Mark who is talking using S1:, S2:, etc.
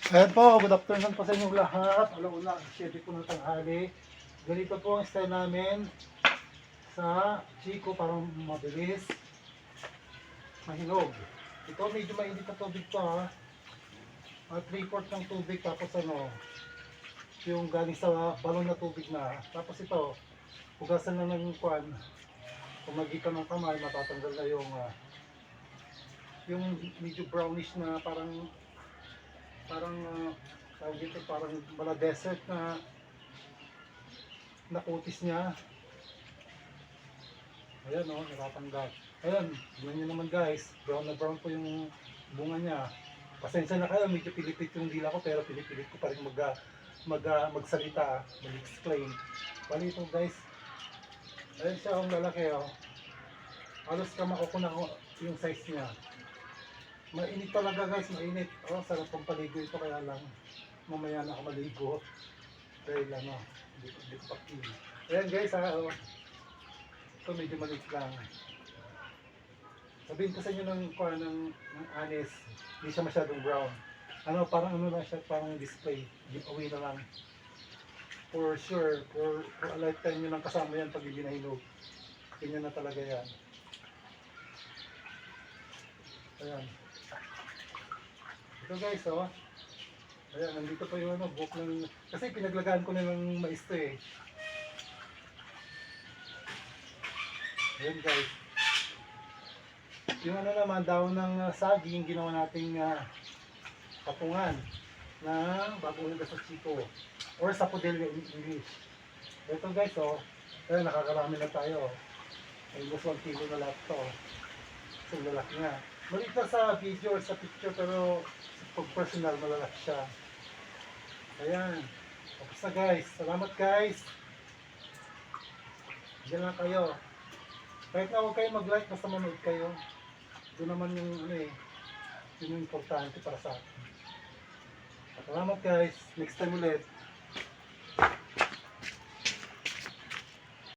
S1: Ayan po, good afternoon po sa inyong lahat. Alauna, 7 po ng tanghali. Ganito po ang style namin sa Chico, parang mabilis, mahinog. Ito medyo mainit na tubig to ha. 3/4 ng tubig, tapos ano, yung galing sa balon na tubig na. Tapos ito, hugasan na ng kwan. Pumagitan ng kamay, matatanggal na yung medyo brownish na parang tawag dito, parang bala desert na nakutis niya. Ayan o, natatanggal. Ayan, tignan nyo naman guys, brown na brown po yung bunga niya. Pasensya na kayo, medyo pilipit yung dila ko, pero pinipilit ko pa rin magsalita, mag-explain. Bali ito guys, ayan siya ang lalaki o. Halos kamako ko na yung size niya. Mainit talaga guys, mainit. Oh, sarap pang paligo ito, kaya lang mamaya na ako maligo. Dahil ano, hindi ko pa kili. Ayan guys ha, oh. Ito medyo maliit lang. Sabihin ko sa inyo ng honest, hindi siya masyadong brown. Ano, parang ano lang siya, parang display. Giveaway na lang. For sure, for a lifetime nyo lang kasama yan pag hindi nahinog. Ganyan na talaga yan. Ayan. Ito guys, oh. Ayan, nandito pa yung ano, buhok ng... Kasi pinaglagaan ko na ng mais to eh. Ayan guys. Yung ano naman, daw ng saging, ginawa nating patungan na bagong hugas sa Chico. Or sa Podelio in English. Ito guys, oh. Ayan, nakakarami na tayo. Almost 1 kilo na lahat to. So, lalaki nga. Maliit na sa video or sa picture, pero pag personal, malalaki siya. Ayan. Tapos na guys. Salamat guys. Diyan lang kayo. Kahit na huwag kayo mag-like, basta manood kayo. Doon naman yung ano eh. Yun yung importante para sa akin. Salamat guys. Next time ulit.